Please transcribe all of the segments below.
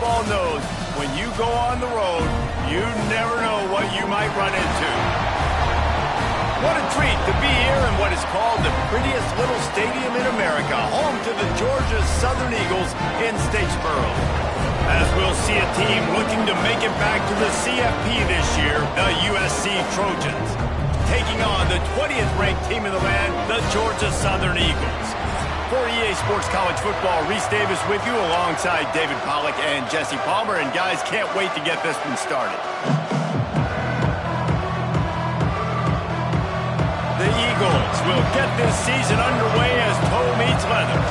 football knows when you go on the road, you never know what you might run into. What a treat to be here in what is called the prettiest little stadium in America, home to the Georgia Southern Eagles in Statesboro. As we'll see a team looking to make it back to the CFP this year, the USC Trojans, taking on the 20th ranked team in the land, the Georgia Southern Eagles. For EA Sports College Football, Reese Davis with you alongside David Pollack and Jesse Palmer. And guys, can't wait to get this one started. The Eagles will get this season underway as toe meets leather.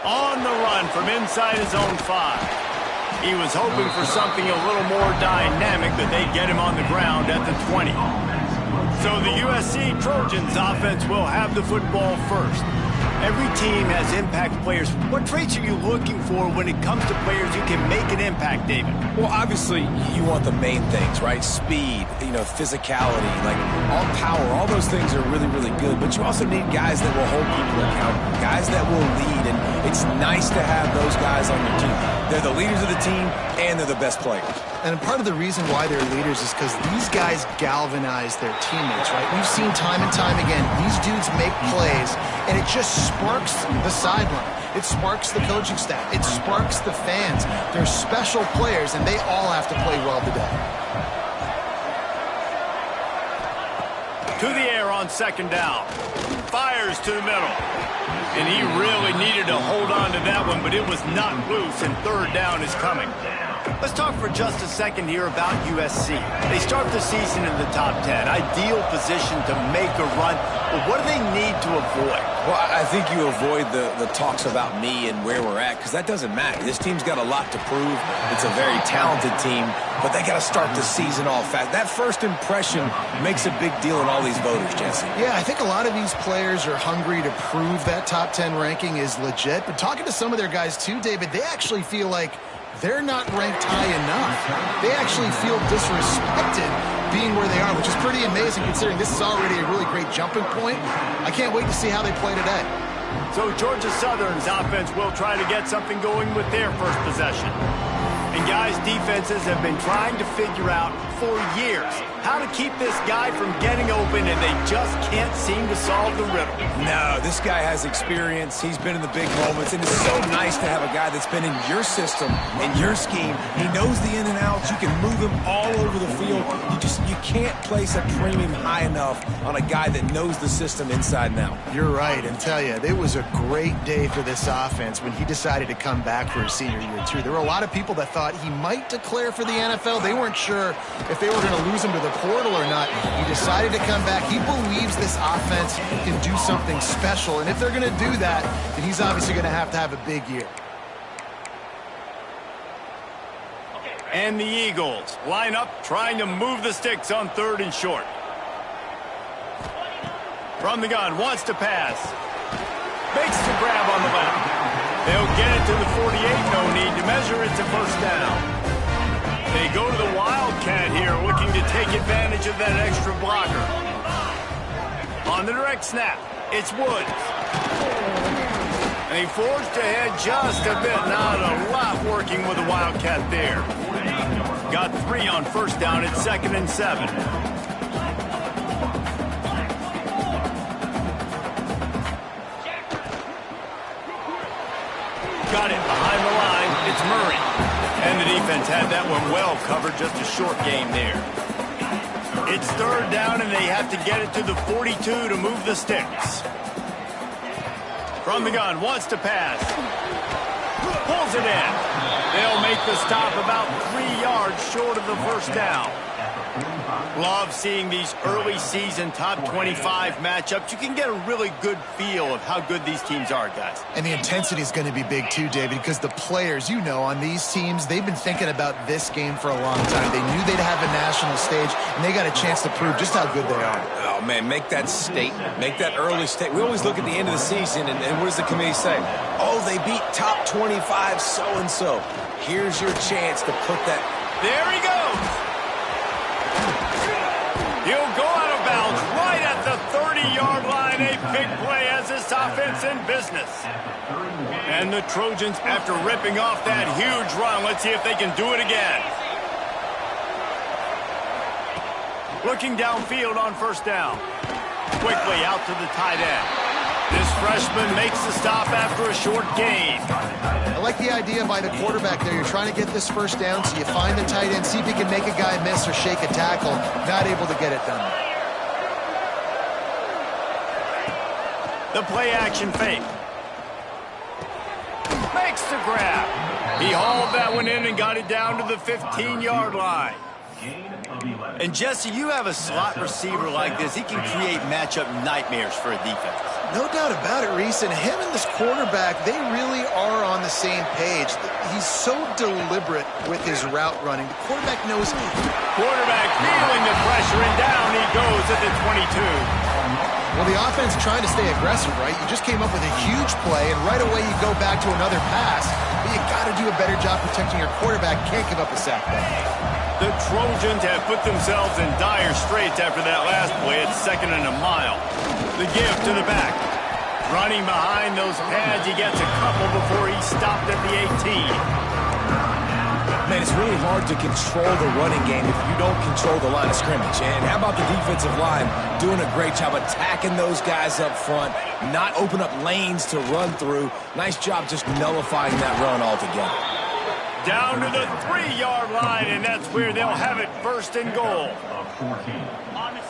On the run from inside his own 5. He was hoping for something a little more dynamic, but they'd get him on the ground at the 20. So the USC Trojans offense will have the football first. Every team has impact players. What traits are you looking for when it comes to players who can make an impact, David? Well, obviously, you want the main things, right? Speed, physicality, like all power, all those things are really, really good. But you also need guys that will hold people accountable, guys that will lead. And it's nice to have those guys on your team. They're the leaders of the team, and they're the best players. And part of the reason why they're leaders is because these guys galvanize their teammates, right? We've seen time and time again, these dudes make plays, and it just sparks the sideline. It sparks the coaching staff. It sparks the fans. They're special players, and they all have to play well today. To the air on second down. Fires to the middle. And he really needed to hold on to that one, but it was not loose, and third down is coming. Let's talk for just a second here about USC. They start the season in the top 10. Ideal position to make a run. But what do they need to avoid? Well, I think you avoid the talks about me and where we're at, because that doesn't matter. This team's got a lot to prove. It's a very talented team, but they got to start the season off fast. That first impression makes a big deal in all these voters, Jesse. Yeah, I think a lot of these players are hungry to prove that top 10 ranking is legit. But talking to some of their guys too, David, they actually feel like they're not ranked high enough. They actually feel disrespected being where they are, which is pretty amazing considering this is already a really great jumping point. I can't wait to see how they play today. So Georgia Southern's offense will try to get something going with their first possession. And guys, defenses have been trying to figure out for years how to keep this guy from getting open, and they just can't seem to solve the riddle. No, this guy has experience. He's been in the big moments, and it's so nice to have a guy that's been in your system, in your scheme. He knows the in and outs. You can move him all over the field. You can't place a premium high enough on a guy that knows the system inside and out. You're right, and tell you, it was a great day for this offense when he decided to come back for his senior year, too. There were a lot of people that thought he might declare for the NFL. They weren't sure if they were going to lose him to the portal or not. He decided to come back. He believes this offense can do something special, and if they're going to do that, then he's obviously going to have a big year. And the Eagles line up trying to move the sticks on third and short. From the gun, wants to pass. Makes the grab on the left. They'll get it to the 48, no need to measure it to first down. They go to the Wildcat here, looking to take advantage of that extra blocker. On the direct snap, it's Woods. And he forged ahead just a bit, not a lot working with the Wildcat there. Got 3 on first down at 2nd and 7. Got it behind the line. It's Murray. And the defense had that one well covered, just a short game there. It's third down, and they have to get it to the 42 to move the sticks. From the gun, wants to pass. Pulls it in. They'll make the stop about 3 yards short of the first down. Love seeing these early season top 25 matchups. You can get a really good feel of how good these teams are, guys. And the intensity is going to be big too, David, because the players, on these teams, they've been thinking about this game for a long time. They knew they'd have a national stage, and they got a chance to prove just how good they are. Oh, man, make that statement. Make that early statement. We always look at the end of the season, and what does the committee say? Oh, they beat top 25 so-and-so. Here's your chance to put that. There he goes. He'll go out of bounds right at the 30-yard line. A big play this offense in business. And the Trojans, after ripping off that huge run, let's see if they can do it again. Looking downfield on first down. Quickly out to the tight end. This freshman makes the stop after a short gain. I like the idea by the quarterback there. You're trying to get this first down, so you find the tight end, see if he can make a guy miss or shake a tackle. Not able to get it done. The play action fake. Makes the grab. He hauled that one in and got it down to the 15-yard line. And Jesse, you have a slot receiver like this. He can create matchup nightmares for a defense. No doubt about it, Reese. And him and this quarterback, they really are on the same page. He's so deliberate with his route running. The quarterback knows. Quarterback feeling the pressure, and down he goes at the 22. Well, the offense trying to stay aggressive, right? You just came up with a huge play, and right away you go back to another pass. But you got to do a better job protecting your quarterback. Can't give up a sack back. The Trojans have put themselves in dire straits after that last play at 2nd and a mile. The give to the back. Running behind those pads, he gets a couple before he stopped at the 18. Man, it's really hard to control the running game if you don't control the line of scrimmage. And how about the defensive line doing a great job attacking those guys up front, not open up lanes to run through. Nice job just nullifying that run altogether. Down to the 3-yard line, and that's where they'll have it, 1st and goal.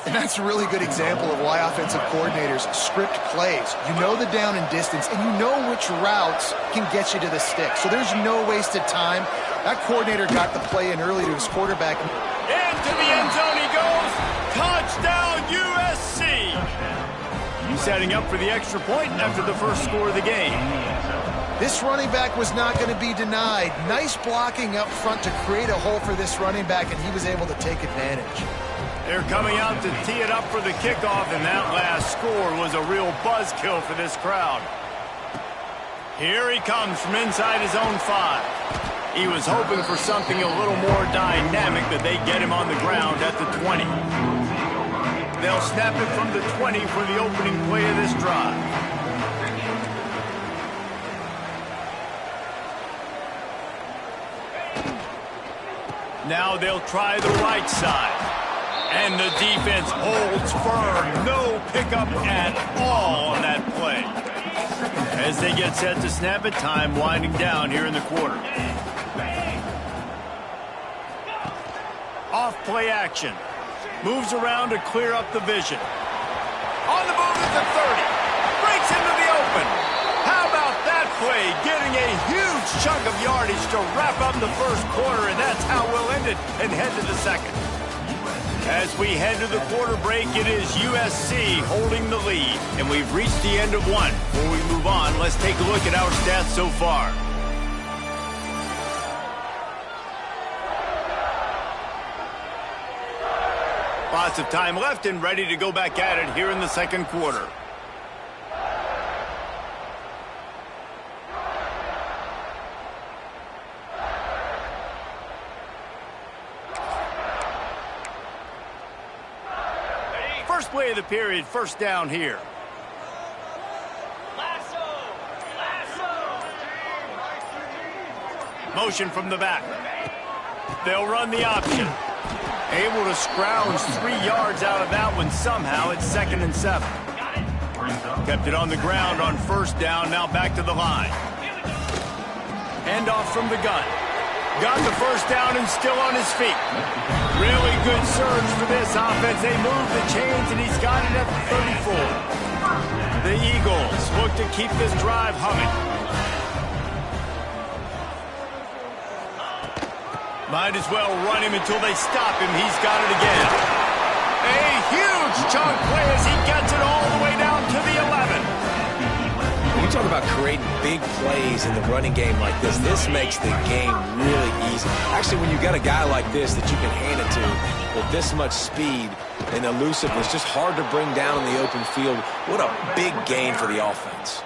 And that's a really good example of why offensive coordinators script plays. You know the down and distance, and you know which routes can get you to the stick. So there's no wasted time. That coordinator got the play in early to his quarterback. Into the end zone he goes. Touchdown, USC. He's setting up for the extra point after the first score of the game. This running back was not going to be denied. Nice blocking up front to create a hole for this running back, and he was able to take advantage. They're coming out to tee it up for the kickoff, and that last score was a real buzzkill for this crowd. Here he comes from inside his own 5. He was hoping for something a little more dynamic, but they get him on the ground at the 20. They'll snap it from the 20 for the opening play of this drive. Now they'll try the right side. And the defense holds firm. No pickup at all on that play. As they get set to snap it, time winding down here in the quarter. Off play action. Moves around to clear up the vision. On the move at the 30. Breaks into the open. How about that play? Getting a huge chunk of yardage to wrap up the first quarter, and that's how we'll end it and head to the second. As we head to the quarter break, it is USC holding the lead, and we've reached the end of one. Before we move on, let's take a look at our stats so far. Lots of time left and ready to go back at it here in the second quarter. First play of the period, first down here. Motion from the back. They'll run the option. Able to scrounge 3 yards out of that one somehow. It's 2nd and 7. Kept it on the ground on first down. Now back to the line. Handoff from the gun. Got the first down and still on his feet. Really good surge for this offense. They move the chains, and he's got it at the 34. The Eagles look to keep this drive humming. Might as well run him until they stop him. He's got it again. A huge chunk play as he gets it all the way down to the 11. You talk about creating big plays in the running game like this. This makes the game really easy. Actually, when you got a guy like this that you can hand it to with this much speed, and elusiveness, just hard to bring down in the open field. What a big gain for the offense.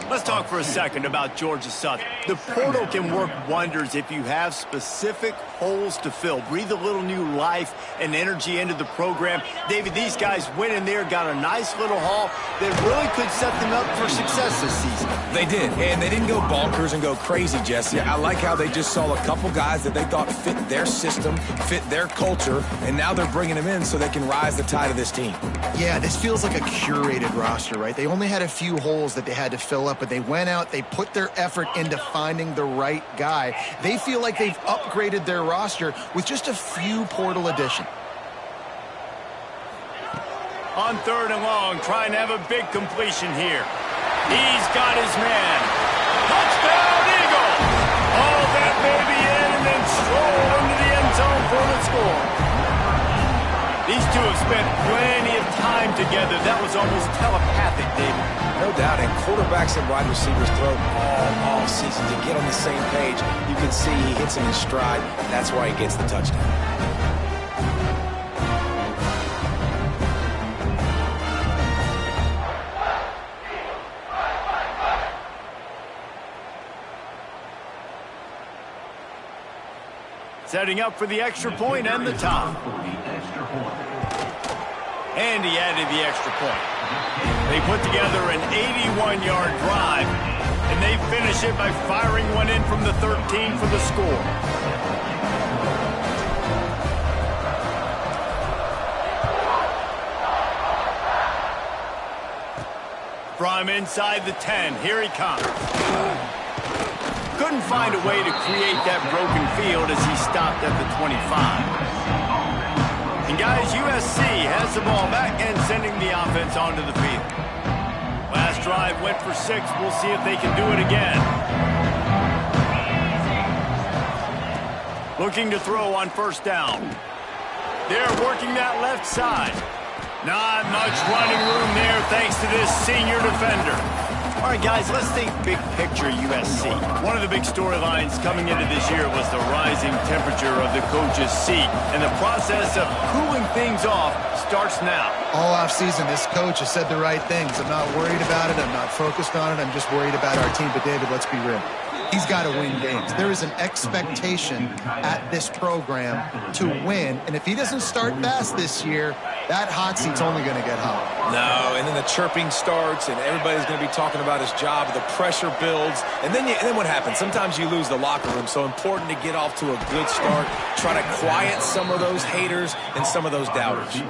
Let's talk for a second about Georgia Southern. The portal can work wonders if you have specific holes to fill. Breathe a little new life and energy into the program. David, these guys went in there, got a nice little haul that really could set them up for success this season. They did, and they didn't go bonkers and go crazy, Jesse. I like how they just saw a couple guys that they thought fit their system, fit their culture, and now they're bringing them in so they can rise the tide of this team. Yeah, this feels like a curated roster, right? They only had a few holes that they had to fill up, but they went out, they put their effort into finding the right guy. They feel like they've upgraded their roster with just a few portal additions. On 3rd and long, trying to have a big completion here. He's got his man. Touchdown, Eagle! All that baby in and then stroll into the end zone for the score. These two have spent plenty of time together. That was almost telepathic, David. No doubt, and quarterbacks and wide receivers throw all season to get on the same page. You can see he hits him in stride. That's why he gets the touchdown. Setting up for the extra point and the top. And he added the extra point. They put together an 81-yard drive, and they finish it by firing one in from the 13 for the score. From inside the 10, here he comes. Couldn't find a way to create that broken field as he stopped at the 25. And guys, USC has the ball back and sending the offense onto the field. Last drive went for 6. We'll see if they can do it again. Looking to throw on 1st down. They're working that left side. Not much running room there thanks to this senior defender. All right, guys, let's think big picture USC. One of the big storylines coming into this year was the rising temperature of the coach's seat, and the process of cooling things off starts now. All offseason, this coach has said the right things. I'm not worried about it. I'm not focused on it. I'm just worried about our team. But, David, let's be real. He's got to win games. There is an expectation at this program to win, and if he doesn't start fast this year, that hot seat's only going to get hot. No, and then the chirping starts, and everybody's going to be talking about his job. The pressure builds, and then what happens? Sometimes you lose the locker room, so important to get off to a good start. Try to quiet some of those haters and some of those doubters.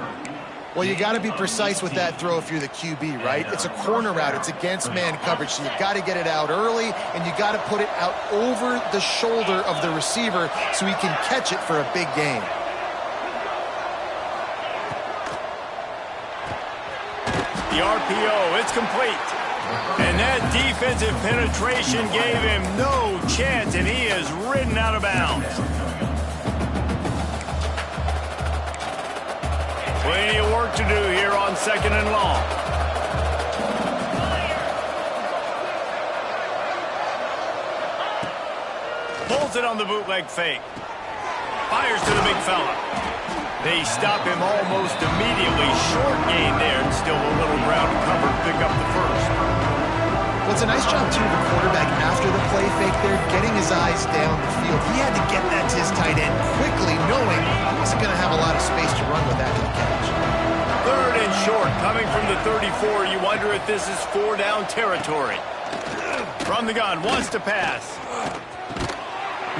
Well, you got to be precise with that throw if you're the QB, right? It's a corner route. It's against man coverage, so you got to get it out early, and you got to put it out over the shoulder of the receiver so he can catch it for a big gain. The RPO, it's complete. And that defensive penetration gave him no chance, and he is ridden out of bounds. Plenty of work to do here on 2nd and long. Pulls it on the bootleg fake. Fires to the big fella. They stop him almost immediately. Short gain there, and still a little ground to cover to pick up the first. Well, it's a nice job, too, of the quarterback after the play fake there, getting his eyes down the field. He had to get that to his tight end quickly, knowing he wasn't going to have a lot of space to run with that to the catch. 3rd and short, coming from the 34. You wonder if this is 4-down territory. From the gun, wants to pass.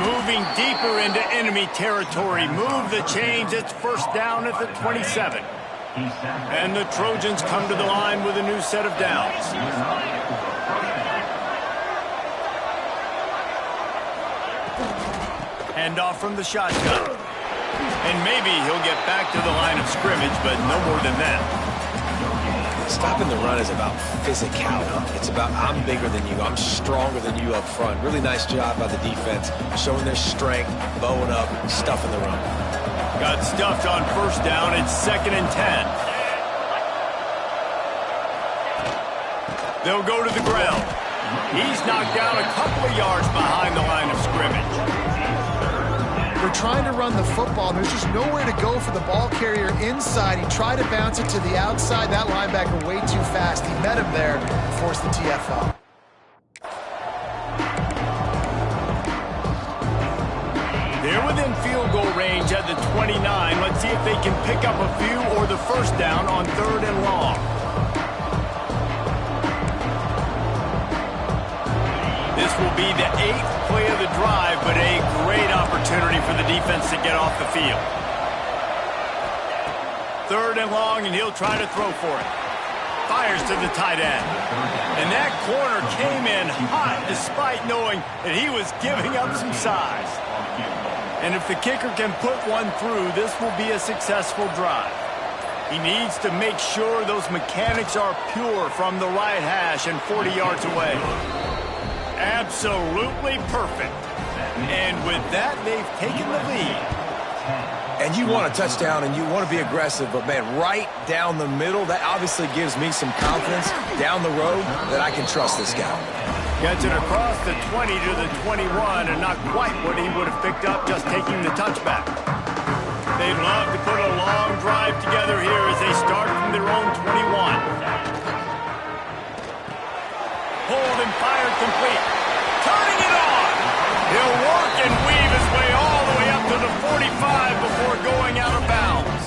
Moving deeper into enemy territory. Move the chains. It's 1st down at the 27. And the Trojans come to the line with a new set of downs. Handoff from the shotgun. And maybe he'll get back to the line of scrimmage, but no more than that. Stopping the run is about physicality. It's about I'm bigger than you. I'm stronger than you up front. Really nice job by the defense, showing their strength, bowing up, stuffing the run. Got stuffed on 1st down. It's 2nd and 10. They'll go to the ground. He's knocked down a couple of yards behind the line of scrimmage. They're trying to run the football. There's just nowhere to go for the ball carrier inside. He tried to bounce it to the outside. That linebacker way too fast. He met him there and forced the TFL. They're within field goal range at the 29. Let's see if they can pick up a few or the first down on 3rd and long. This will be the 8th play of the drive, but a great opportunity for the defense to get off the field. 3rd and long, and he'll try to throw for it. Fires to the tight end. And that corner came in hot despite knowing that he was giving up some size. And if the kicker can put one through, this will be a successful drive. He needs to make sure those mechanics are pure from the right hash and 40 yards away. Absolutely perfect. And with that, they've taken the lead. And you want a touchdown and you want to be aggressive, but man, right down the middle, that obviously gives me some confidence down the road that I can trust this guy. Gets it across the 20 to the 21, and not quite what he would have picked up just taking the touchback. They'd love to put a long drive together here as they start from their own 21. Pulled and fired complete. Turning it on. He'll work and weave his way all the way up to the 45 before going out of bounds.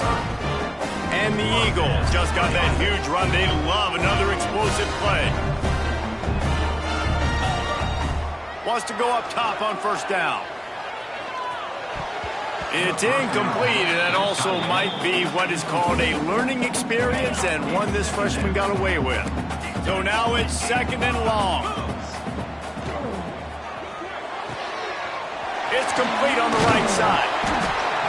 And the Eagles just got that huge run. They love another explosive play. Wants to go up top on 1st down. It's incomplete, and that also might be what is called a learning experience and one this freshman got away with. So now it's 2nd and long. It's complete on the right side.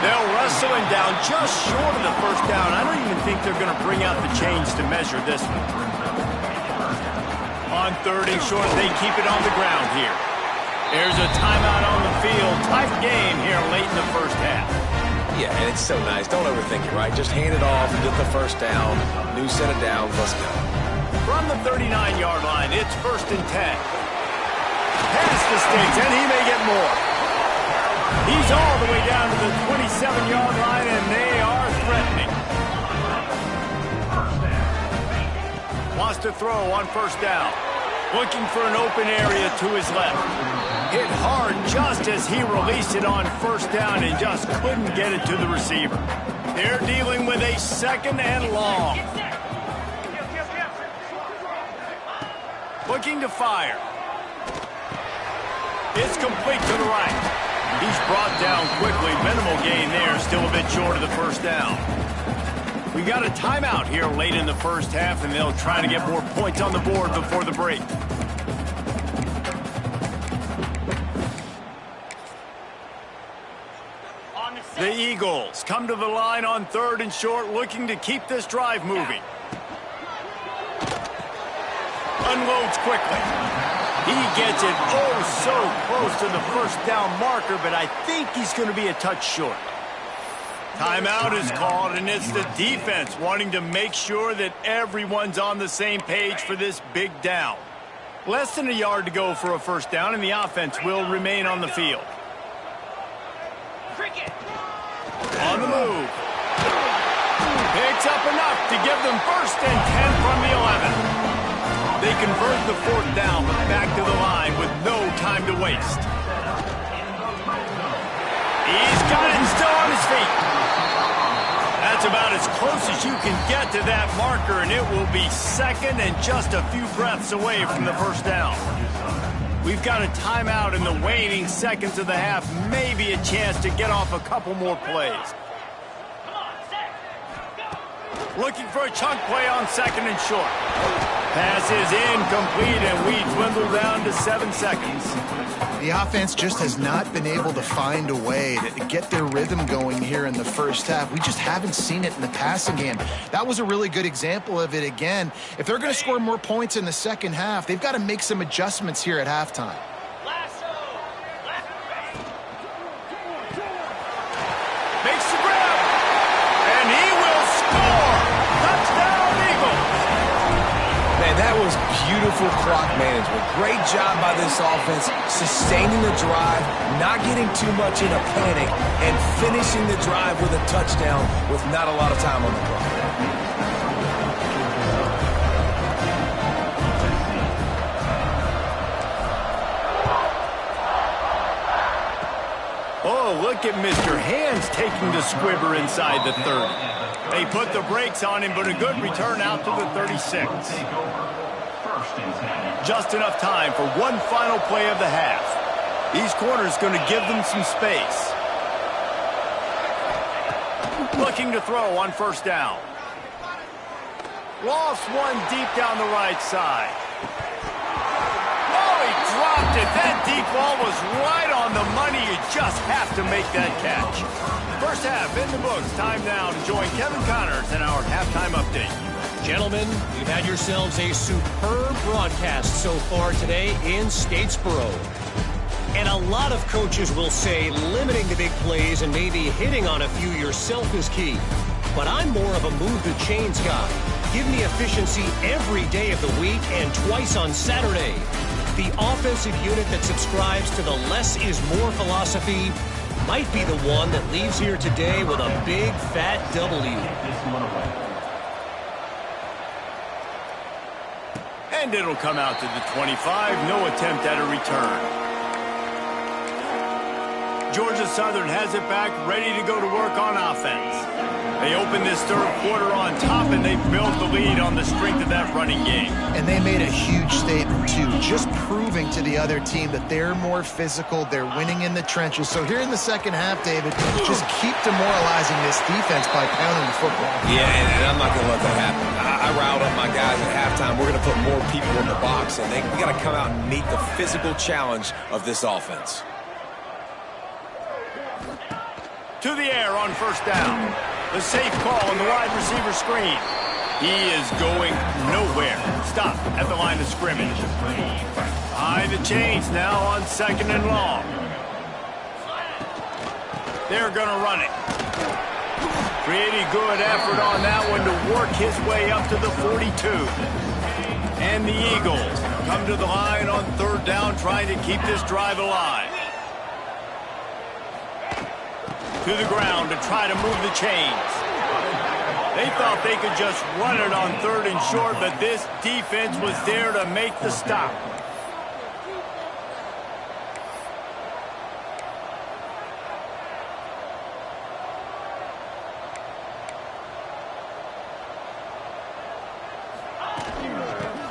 They'll wrestle him down just short of the 1st down. I don't even think they're going to bring out the chains to measure this one. On 3rd and short, they keep it on the ground here. There's a timeout on the field. Tight game here late in the 1st half. Yeah, and it's so nice. Don't overthink it, right? Just hand it off and get the 1st down. New set of downs. Let's go. From the 39-yard line, it's 1st and 10. Past the sticks, and he may get more. He's all the way down to the 27-yard line, and they are threatening. Wants to throw on 1st down. Looking for an open area to his left. Hit hard just as he released it on 1st down and just couldn't get it to the receiver. They're dealing with a 2nd and long. Looking to fire. It's complete to the right. He's brought down quickly. Minimal gain there. Still a bit short of the 1st down. We got a timeout here late in the 1st half, and they'll try to get more points on the board before the break. The Eagles come to the line on 3rd and short, looking to keep this drive moving. Unloads quickly. He gets it oh so close to the 1st down marker, but I think he's going to be a touch short. Timeout is called, and it's the defense wanting to make sure that everyone's on the same page for this big down. Less than a yard to go for a 1st down, and the offense will remain on the field. On the move. Picks up enough to give them 1st and 10 from the 11. They convert the 4th down, but back to the line with no time to waste. He's got it and still on his feet. That's about as close as you can get to that marker, and it will be 2nd and just a few breaths away from the 1st down. We've got a timeout in the waning seconds of the half, maybe a chance to get off a couple more plays. Looking for a chunk play on 2nd and short. Pass is incomplete, and we dwindle down to 7 seconds. The offense just has not been able to find a way to get their rhythm going here in the 1st half. We just haven't seen it in the passing game. That was a really good example of it again. If they're going to score more points in the 2nd half, they've got to make some adjustments here at halftime. Makes the grab, and he will score. Touchdown, Eagles. Man, that That was beautiful clock management. Great job by this offense, sustaining the drive, not getting too much in a panic, and finishing the drive with a touchdown with not a lot of time on the clock. Oh, look at Mr. Hands taking the squibber inside the 30. They put the brakes on him, but a good return out to the 36. Just enough time for one final play of the half. These corners going to give them some space. Looking to throw on first down. Lost one deep down the right side. Oh, he dropped it. That deep ball was right on the money. You just have to make that catch. First half in the books. Time now to join Kevin Connors in our halftime update. Gentlemen, you've had yourselves a superb broadcast so far today in Statesboro. And a lot of coaches will say limiting the big plays and maybe hitting on a few yourself is key. But I'm more of a move the chains guy. Give me efficiency every day of the week and twice on Saturday. The offensive unit that subscribes to the less is more philosophy might be the one that leaves here today with a big fat W. And it'll come out to the 25. No attempt at a return. Georgia Southern has it back, ready to go to work on offense. They open this third quarter on top, and they built the lead on the strength of that running game. And they made a huge statement, too, just proving to the other team that they're more physical, they're winning in the trenches. So here in the second half, David, just keep demoralizing this defense by pounding the football. Yeah, and I'm not going to let that happen. I riled up my guys at halftime. We're going to put more people in the box, and we got to come out and meet the physical challenge of this offense. To the air on first down. The safe call on the wide receiver screen. He is going nowhere. Stop at the line of scrimmage. Behind the chains now on second and long. They're going to run it. Pretty good effort on that one to work his way up to the 42. And the Eagles come to the line on third down, trying to keep this drive alive. To the ground to try to move the chains. They thought they could just run it on third and short, but this defense was there to make the stop.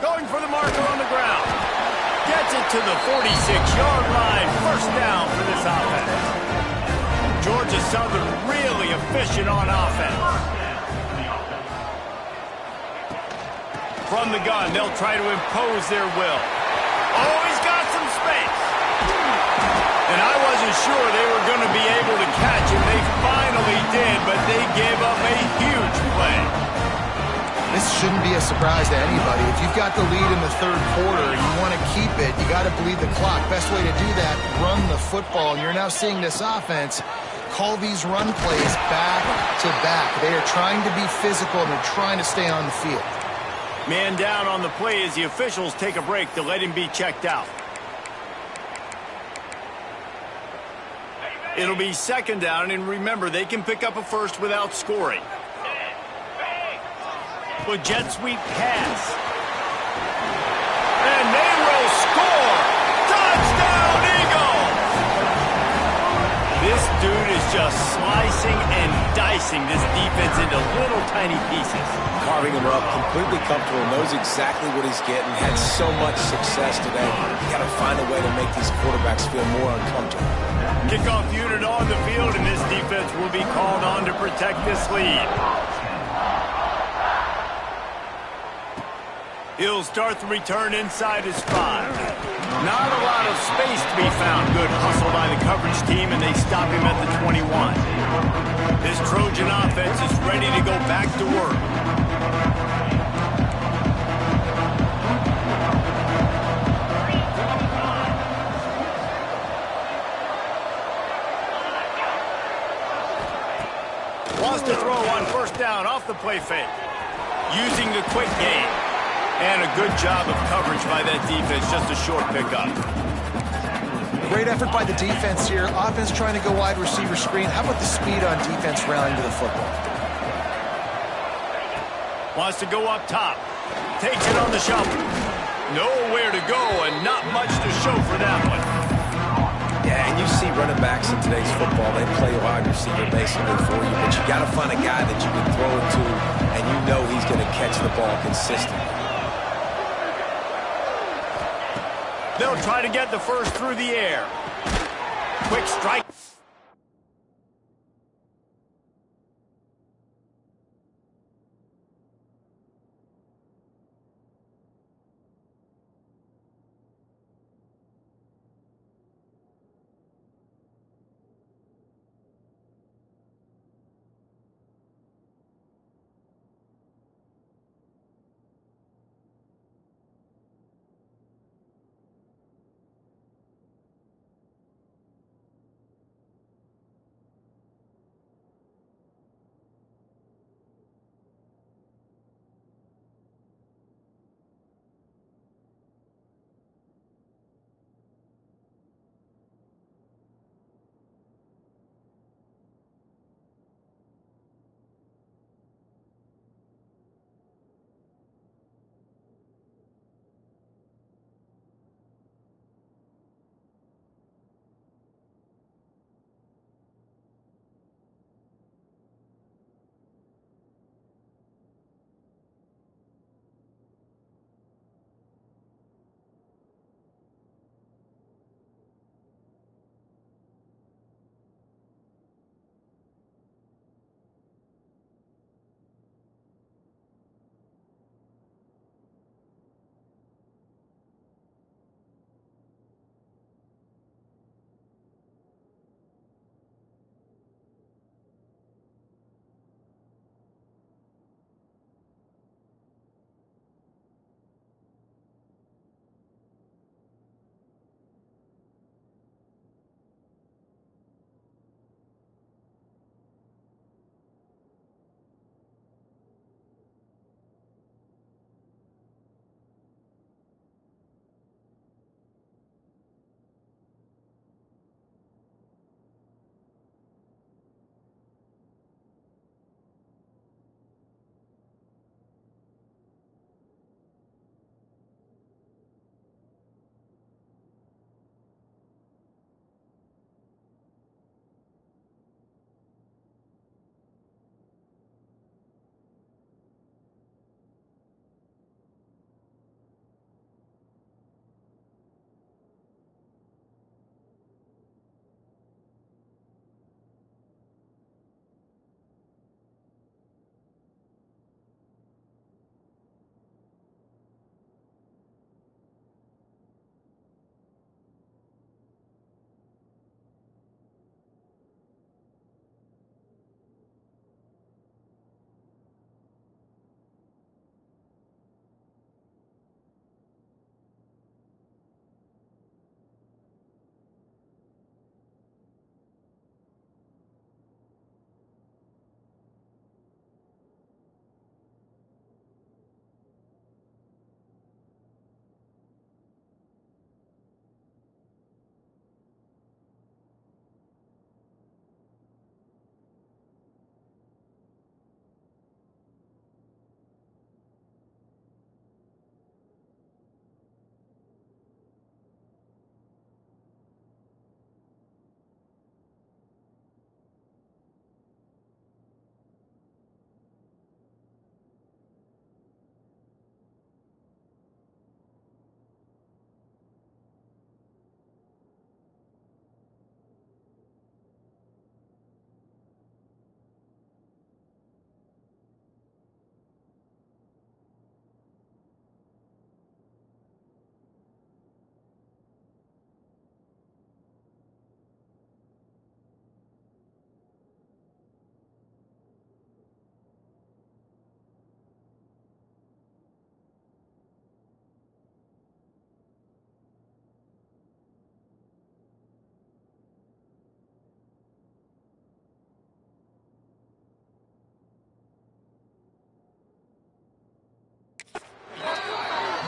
Going for the marker on the ground. Gets it to the 46-yard line. First down for this offense. Georgia Southern really efficient on offense. From the gun, they'll try to impose their will. Oh, he's got some space. And I wasn't sure they were going to be able to catch him. They finally did, but they gave up a huge play. This shouldn't be a surprise to anybody. If you've got the lead in the third quarter and you want to keep it, you got to bleed the clock. Best way to do that, run the football. And you're now seeing this offense call these run plays back to back. They are trying to be physical, and they're trying to stay on the field. Man down on the play as the officials take a break to let him be checked out. It'll be second down, and remember, they can pick up a first without scoring. With jet sweep pass. And they will score! Touchdown, Eagles! This dude is just slicing and dicing this defense into little tiny pieces. Carving him up, completely comfortable, knows exactly what he's getting, had so much success today. You got to find a way to make these quarterbacks feel more uncomfortable. Kickoff unit on the field, and this defense will be called on to protect this lead. He'll start the return inside his 5. Not a lot of space to be found. Good hustle by the coverage team, and they stop him at the 21. This Trojan offense is ready to go back to work. Wants to throw on first down off the play fake. Using the quick game. And a good job of coverage by that defense, just a short pickup. Great effort by the defense here. Offense trying to go wide receiver screen. How about the speed on defense rallying to the football? Wants to go up top. Takes it on the shovel. Nowhere to go and not much to show for that one. Yeah, and you see running backs in today's football, they play wide receiver basically for you, but you got to find a guy that you can throw it to, and you know he's going to catch the ball consistently. They'll try to get the first through the air. Quick strike.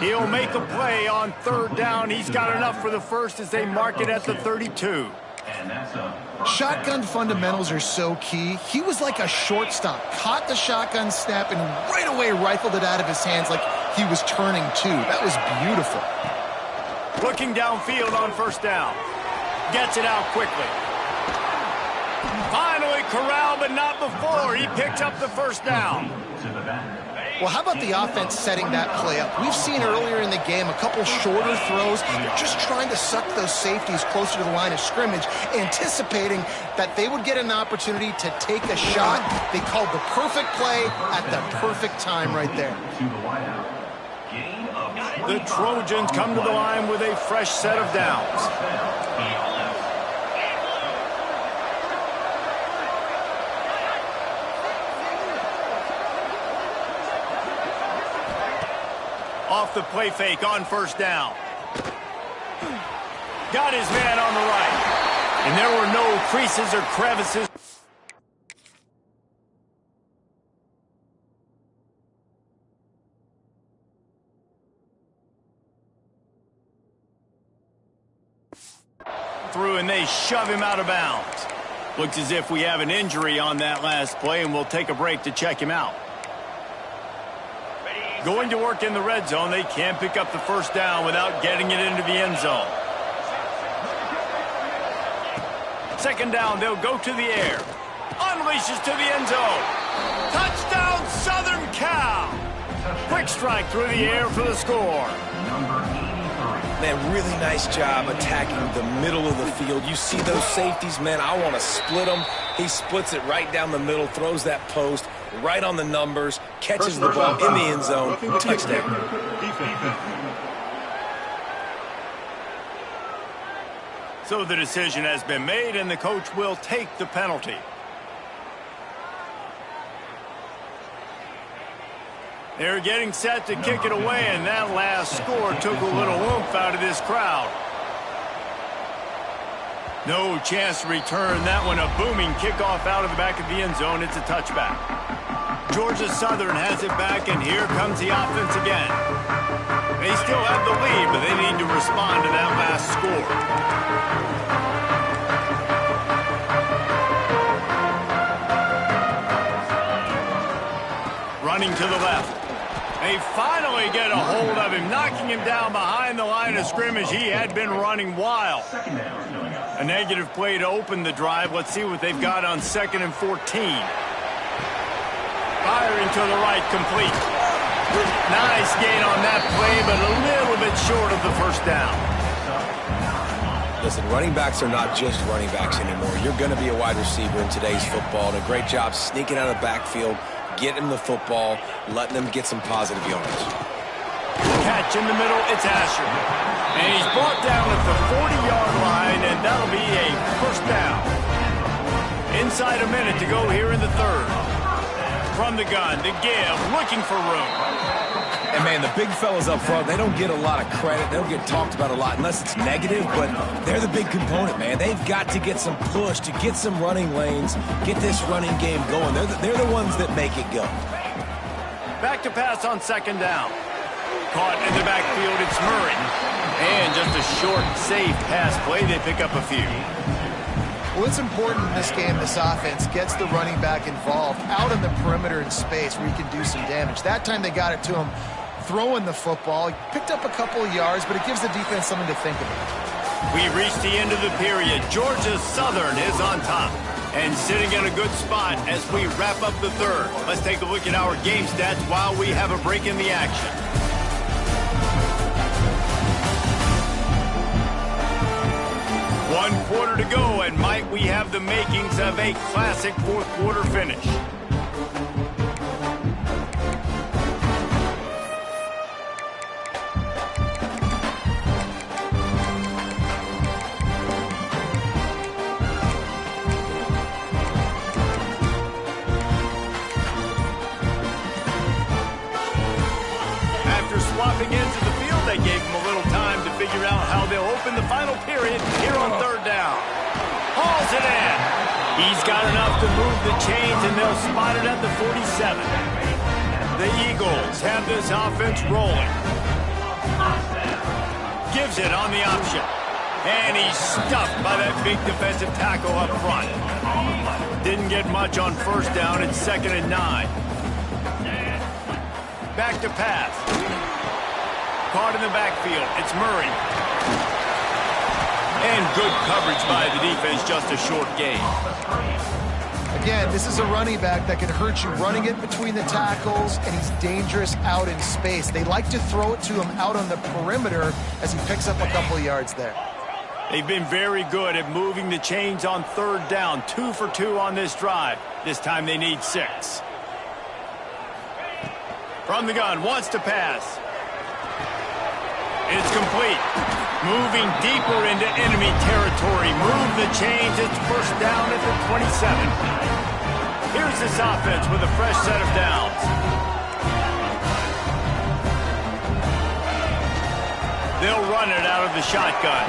He'll make a play on third down. He's got enough for the first as they mark it at the 32. Shotgun fundamentals are so key. He was like a shortstop, caught the shotgun snap and right away rifled it out of his hands like he was turning two. That was beautiful. Looking downfield on first down. Gets it out quickly. Finally corralled, but not before. He picks up the first down. Well, how about the offense setting that play up? We've seen earlier in the game a couple shorter throws. They're just trying to suck those safeties closer to the line of scrimmage, anticipating that they would get an opportunity to take a shot. They called the perfect play at the perfect time right there. The Trojans come to the line with a fresh set of downs. Off the play fake on first down. Got his man on the right. And there were no creases or crevices. Through and they shove him out of bounds. Looks as if we have an injury on that last play, and we'll take a break to check him out. Going to work in the red zone. They can't pick up the first down without getting it into the end zone. Second down, they'll go to the air. Unleashes to the end zone. Touchdown, Southern Cal. Quick strike through the air for the score. Man, really nice job attacking the middle of the field. You see those safeties, man, I want to split them. He splits it right down the middle, throws that post right on the numbers, catches the ball in the end zone, touchdown. So the decision has been made, and the coach will take the penalty. They're getting set to kick it away, and that last score took a little oomph out of this crowd. No chance to return that one. A booming kickoff out of the back of the end zone. It's a touchback. Georgia Southern has it back, and here comes the offense again. They still have the lead, but they need to respond to that last score. Running to the left. They finally get a hold of him, knocking him down behind the line of scrimmage. He had been running wild. A negative play to open the drive. Let's see what they've got on 2nd and 14. Firing to the right, complete. Nice gain on that play, but a little bit short of the first down. Listen, running backs are not just running backs anymore. You're going to be a wide receiver in today's football, and a great job sneaking out of the backfield, getting the football, letting them get some positive yards. Catch in the middle, it's Asher. And he's brought down at the 40-yard line, and that'll be a first down. Inside a minute to go here in the third. From the gun, to give, looking for room. And, man, the big fellas up front, they don't get a lot of credit. They don't get talked about a lot unless it's negative, but they're the big component, man. They've got to get some push, to get some running lanes, get this running game going. They're the ones that make it go. Back to pass on 2nd down. Caught in the backfield, it's Murray. And just a short, safe pass play. They pick up a few. Well, it's important in this game, this offense gets the running back involved out in the perimeter in space where he can do some damage. That time they got it to him throwing the football. He picked up a couple of yards, but it gives the defense something to think about. We reached the end of the period. Georgia Southern is on top and sitting in a good spot as we wrap up the third. Let's take a look at our game stats while we have a break in the action. One quarter to go, and might we have the makings of a classic fourth quarter finish. After swapping into the field, they gave him a little time to figure out how they'll open the final period here on third down. Hauls it in. He's got enough to move the chains, and they'll spot it at the 47. The Eagles have this offense rolling. Gives it on the option. And he's stuffed by that big defensive tackle up front. Didn't get much on first down. It's 2nd and 9. Back to pass. Caught in the backfield. It's Murray. And good coverage by the defense, just a short gain. Again, this is a running back that can hurt you running it between the tackles, and he's dangerous out in space. They like to throw it to him out on the perimeter as he picks up a couple of yards there. They've been very good at moving the chains on 3rd down. 2 for 2 on this drive. This time they need 6. From the gun, wants to pass. It's complete. Moving deeper into enemy territory. Move the chains. It's first down at the 27. Here's this offense with a fresh set of downs. They'll run it out of the shotgun.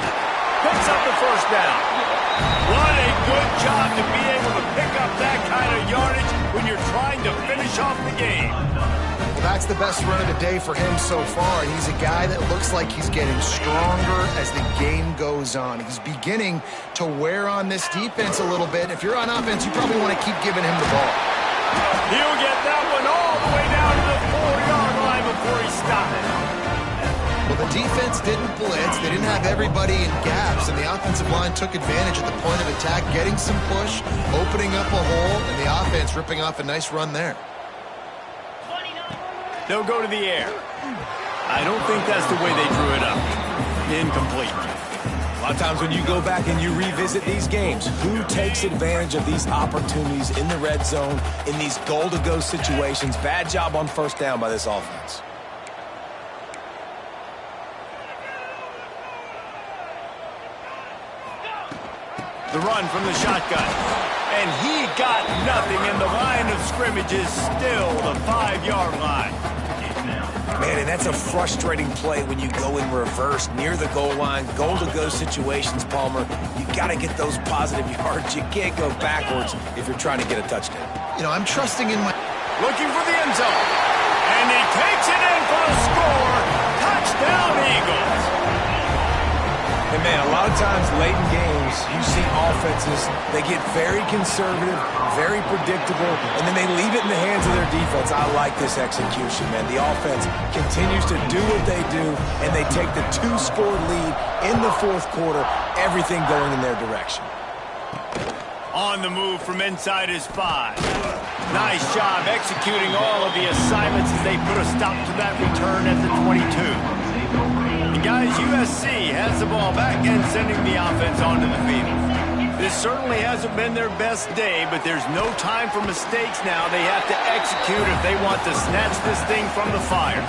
Picks up the first down. What a good job to be able to pick up that kind of yardage when you're trying to finish off the game. Well, that's the best run of the day for him so far. He's a guy that looks like he's getting stronger as the game goes on. He's beginning to wear on this defense a little bit. If you're on offense, you probably want to keep giving him the ball. He'll get that one all the way down to the 4-yard line before he stops. Well, the defense didn't blitz. They didn't have everybody in gaps, and the offensive line took advantage at the point of attack, getting some push, opening up a hole, and the offense ripping off a nice run there. They'll go to the air. I don't think that's the way they drew it up. Incomplete. A lot of times when you go back and you revisit these games, who takes advantage of these opportunities in the red zone, in these goal-to-go situations? Bad job on first down by this offense. The run from the shotgun. And he got nothing, and the line of scrimmage is still the 5-yard line. Man, and that's a frustrating play when you go in reverse near the goal line. Goal-to-go situations, Palmer. You got to get those positive yards. You can't go backwards if you're trying to get a touchdown. You know, I'm trusting in my... Looking for the end zone. And he takes it in for the score. Touchdown, Eagles. And man, a lot of times late in games, you see offenses, they get very conservative, very predictable, and then they leave it in the hands of their defense. I like this execution, man. The offense continues to do what they do, and they take the 2-score lead in the 4th quarter, everything going in their direction. On the move from inside his 5. Nice job executing all of the assignments as they put a stop to that return at the 22. And guys, USC has the ball back and sending the offense onto the field. This certainly hasn't been their best day, but there's no time for mistakes now. They have to execute if they want to snatch this thing from the fire.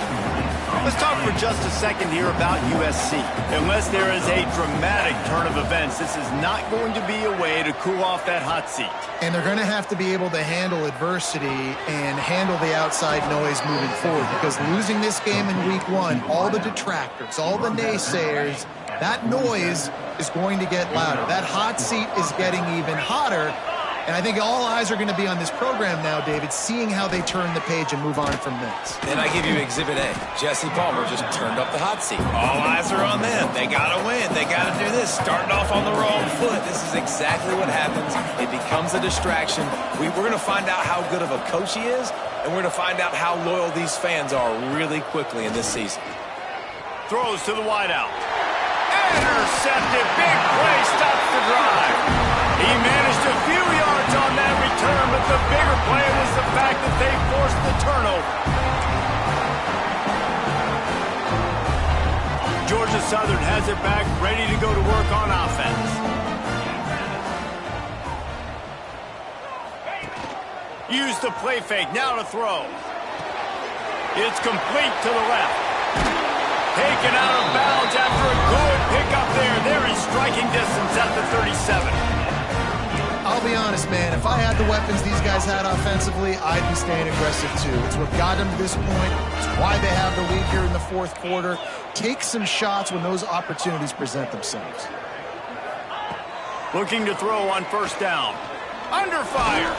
Let's talk for just a second here about USC. Unless there is a dramatic turn of events, this is not going to be a way to cool off that hot seat. And they're going to have to be able to handle adversity and handle the outside noise moving forward, because losing this game in week 1, all the detractors, all the naysayers, that noise is going to get louder. That hot seat is getting even hotter. And I think all eyes are going to be on this program now, David, seeing how they turn the page and move on from this. And I give you Exhibit A. Jesse Palmer just turned up the hot seat. All eyes are on them. They got to win. They got to do this. Starting off on the wrong foot. This is exactly what happens. It becomes a distraction. We're going to find out how good of a coach he is, and we're going to find out how loyal these fans are really quickly in this season. Throws to the wideout. Intercepted. Big play. Stops the drive. He managed a few yards on that return, but the bigger play was the fact that they forced the turnover. Georgia Southern has it back, ready to go to work on offense. Use the play fake, now to throw. It's complete to the left. Taken out of bounds after a good pickup there. They're in striking distance at the 37. I'll be honest, man, if I had the weapons these guys had offensively, I'd be staying aggressive too. It's what got them to this point. It's why they have the lead here in the 4th quarter. Take some shots when those opportunities present themselves. Looking to throw on first down. Under fire.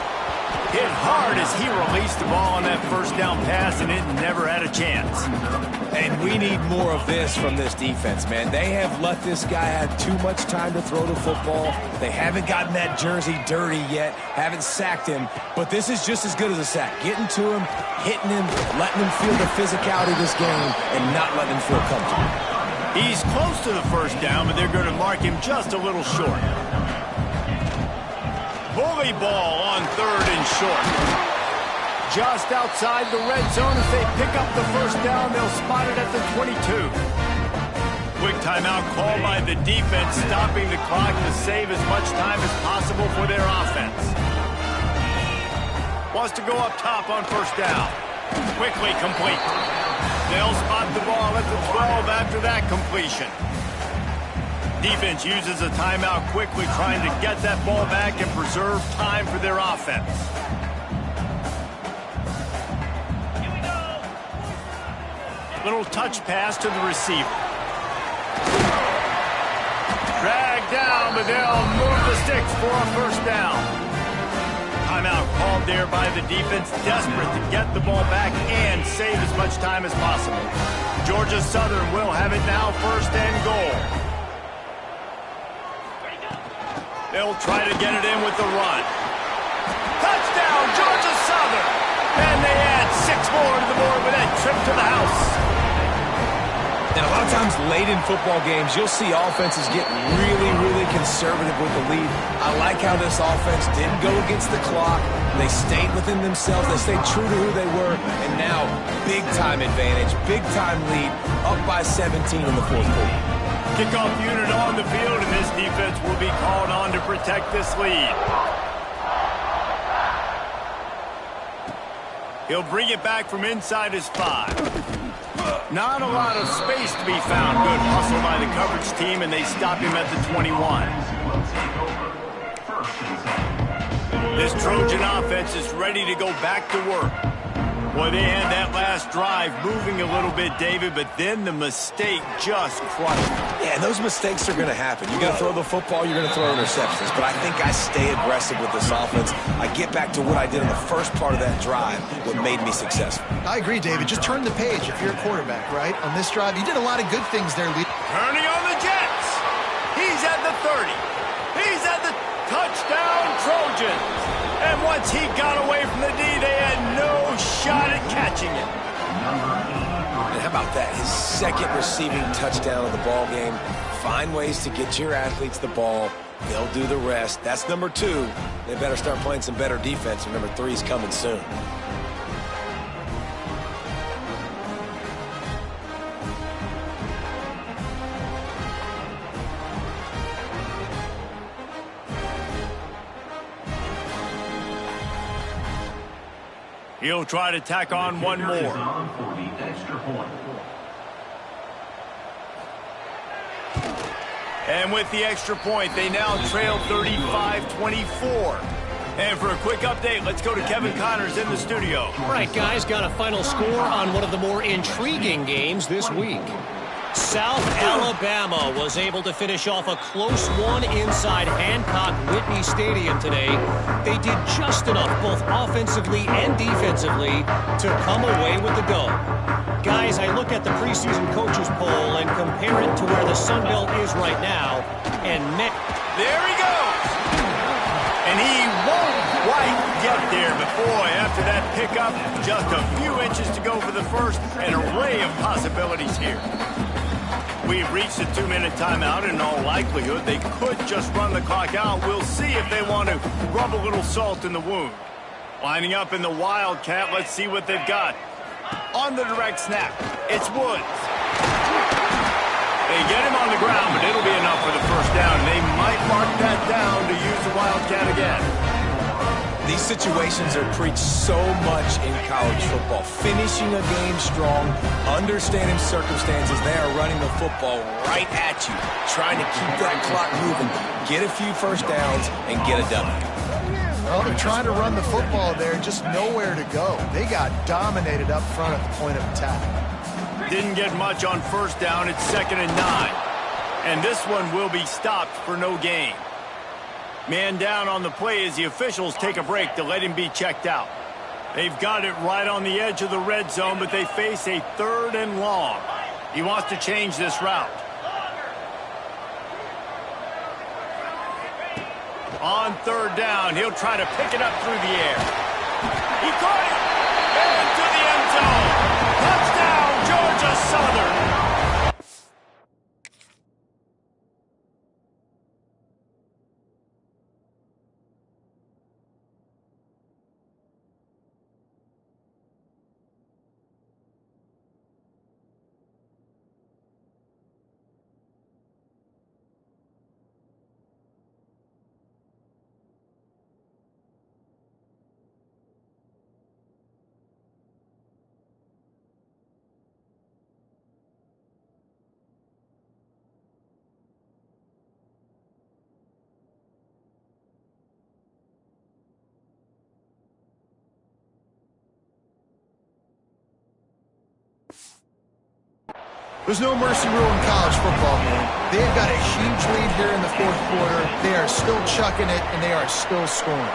Hit hard as he released the ball on that first down pass, and it never had a chance. And we need more of this from this defense, man. They have let this guy have too much time to throw the football. They haven't gotten that jersey dirty yet, haven't sacked him, but this is just as good as a sack. Getting to him, hitting him, letting him feel the physicality of this game, and not letting him feel comfortable. He's close to the first down, but they're going to mark him just a little short. Bully ball on 3rd and short. Just outside the red zone. If they pick up the first down, they'll spot it at the 22. Quick timeout called by the defense, stopping the clock to save as much time as possible for their offense. Wants to go up top on first down. Quickly complete. They'll spot the ball at the 12 after that completion. Defense uses a timeout quickly, trying to get that ball back and preserve time for their offense. Little touch pass to the receiver. Dragged down, but they'll move the sticks for a first down. Timeout called there by the defense, desperate to get the ball back and save as much time as possible. Georgia Southern will have it now, 1st and goal. They'll try to get it in with the run. Touchdown, Georgia Southern! And they add 6 more to the board with that trip to the house. And a lot of times late in football games, you'll see offenses get really, really conservative with the lead. I like how this offense didn't go against the clock. They stayed within themselves. They stayed true to who they were. And now, big-time advantage, big-time lead, up by 17 in the 4th quarter. Kickoff unit on the field, and this defense will be called on to protect this lead. He'll bring it back from inside his 5. Not a lot of space to be found. Good hustle by the coverage team, and they stop him at the 21. This Trojan offense is ready to go back to work. Boy, they had that last drive moving a little bit, David, but then the mistake just crushed them. Yeah, and those mistakes are going to happen. You're going to throw the football, you're going to throw interceptions. But I think I stay aggressive with this offense. I get back to what I did in the first part of that drive, what made me successful. I agree, David. Just turn the page if you're a quarterback, right? On this drive, you did a lot of good things there. Turning on the Jets. He's at the 30. He's at the touchdown Trojans. And once he got away from the D, they had no shot at catching it. And how about that? His 2nd receiving touchdown of the ball game. Find ways to get your athletes the ball. They'll do the rest. That's number 2. They better start playing some better defense, and number 3 is coming soon. He'll try to tack on one more. And with the extra point, they now trail 35-24. And for a quick update, let's go to Kevin Connors in the studio. All right, guys, got a final score on one of the more intriguing games this week. South Alabama was able to finish off a close one inside Hancock-Whitney Stadium today. They did just enough, both offensively and defensively, to come away with the dub. Guys, I look at the preseason coaches poll and compare it to where the Sun Belt is right now, and there he goes! And he won't quite get there, but boy, after that pickup, just a few inches to go for the first, an array of possibilities here. We've reached a 2-minute timeout, and in all likelihood, they could just run the clock out. We'll see if they want to rub a little salt in the wound. Lining up in the Wildcat, let's see what they've got. On the direct snap, it's Woods. They get him on the ground, but it'll be enough for the first down. They might mark that down to use the Wildcat again. These situations are preached so much in college football. Finishing a game strong, understanding circumstances. They are running the football right at you, trying to keep that clock moving, get a few first downs, and get a W. Well, they're trying to run the football there, just nowhere to go. They got dominated up front at the point of attack. Didn't get much on first down. It's 2nd and 9. And this one will be stopped for no gain. Man down on the play as the officials take a break to let him be checked out. They've got it right on the edge of the red zone, but they face a 3rd and long. He wants to change this route. On third down, he'll try to pick it up through the air. He caught it! Into the end zone! Touchdown, Georgia Southern! There's no mercy rule in college football, man. They've got a huge lead here in the fourth quarter. They are still chucking it, and they are still scoring.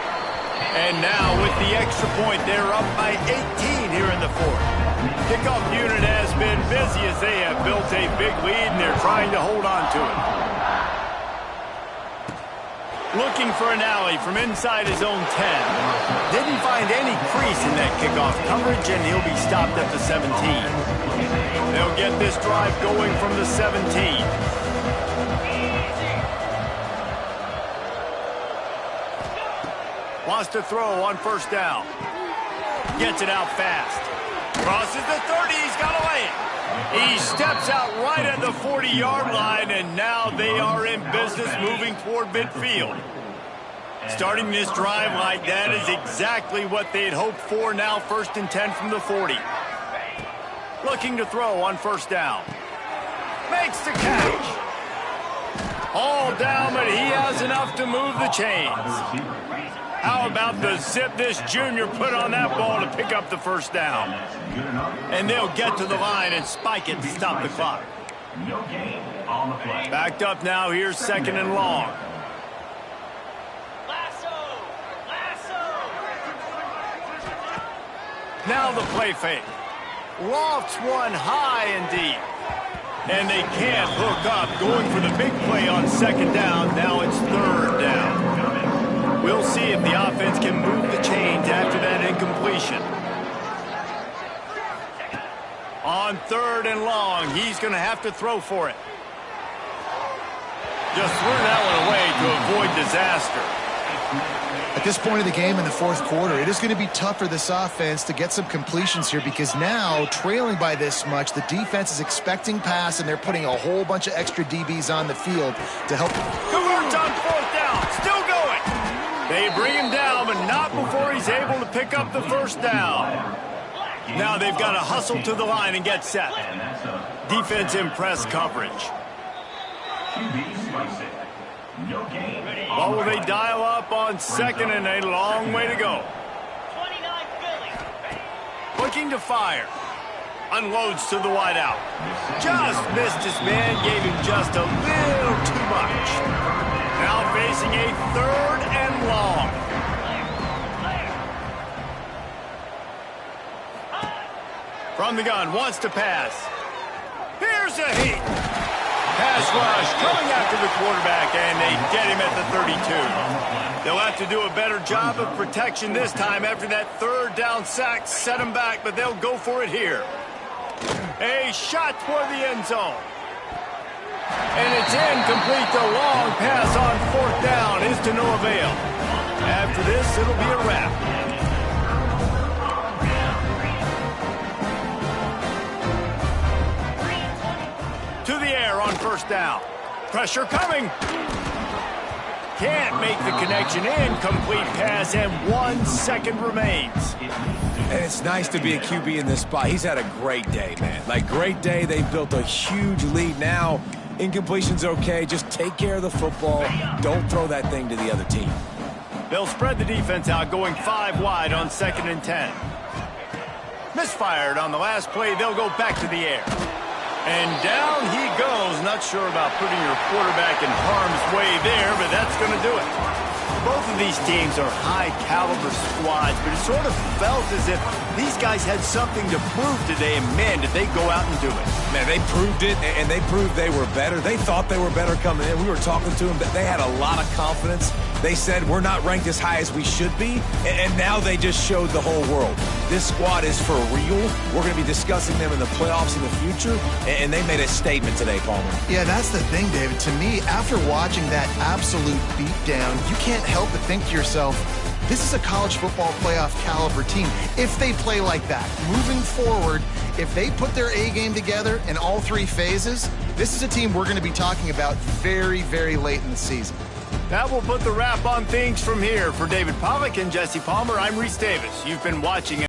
And now, with the extra point, they're up by 18 here in the fourth. Kickoff unit has been busy as they have built a big lead, and they're trying to hold on to it. Looking for an alley from inside his own 10. Didn't find any crease in that kickoff coverage, and he'll be stopped at the 17. They'll get this drive going from the 17. Wants to throw on first down. Gets it out fast. Crosses the 30. He's got to lay it. He steps out right at the 40-yard line, and now they are in business moving toward midfield. Starting this drive like that is exactly what they'd hoped for. Now 1st and 10 from the 40. Looking to throw on first down. Makes the catch. All down, but he has enough to move the chains. How about the zip this junior put on that ball to pick up the first down? And they'll get to the line and spike it to stop the clock. Backed up now, here's 2nd and long. Now the play fake. Lofts one high and deep. And they can't hook up, going for the big play on 2nd down. Now it's 3rd down. We'll see if the offense can move the chains after that incompletion. On 3rd and long, he's going to have to throw for it. Just threw that one away to avoid disaster. At this point of the game in the fourth quarter, it is going to be tough for this offense to get some completions here because now, trailing by this much, the defense is expecting pass, and they're putting a whole bunch of extra DBs on the field to help. Converts on 4th down, still going. They bring him down, but not before he's able to pick up the first down. Now they've got to hustle to the line and get set. Defense in press coverage. What will they dial up on 2nd and a long way to go? Looking to fire. Unloads to the wideout. Just missed his man, gave him just a little too much. Now facing a 3rd and long. From the gun, wants to pass. Here's a heat. Pass rush coming after the quarterback, and they get him at the 32. They'll have to do a better job of protection this time after that 3rd down sack set him back, but they'll go for it here. A shot toward the end zone. And it's incomplete. The long pass on 4th down is to no avail. After this, it'll be a wrap. To the air on first down. Pressure coming. Can't make the connection. Incomplete pass, and 1 second remains. And it's nice to be a QB in this spot. He's had a great day, man. Like, great day. They've built a huge lead now. Incompletion's okay. Just take care of the football. Don't throw that thing to the other team. They'll spread the defense out, going 5 wide on 2nd and 10. Misfired on the last play. They'll go back to the air. And down he goes. Not sure about putting your quarterback in harm's way there, but that's going to do it. Both of these teams are high-caliber squads, but it sort of felt as if these guys had something to prove today, and man, did they go out and do it. Man, they proved it, and they proved they were better. They thought they were better coming in. We were talking to them. They had a lot of confidence. They said, we're not ranked as high as we should be, and now they just showed the whole world. This squad is for real. We're going to be discussing them in the playoffs in the future, and they made a statement today, Palmer. Yeah, that's the thing, David. To me, after watching that absolute beatdown, you can't help but think to yourself, this is a college football playoff caliber team. If they play like that, moving forward, if they put their A game together in all three phases, this is a team we're going to be talking about very, very late in the season. That will put the wrap on things from here. For David Pollack and Jesse Palmer, I'm Reese Davis. You've been watching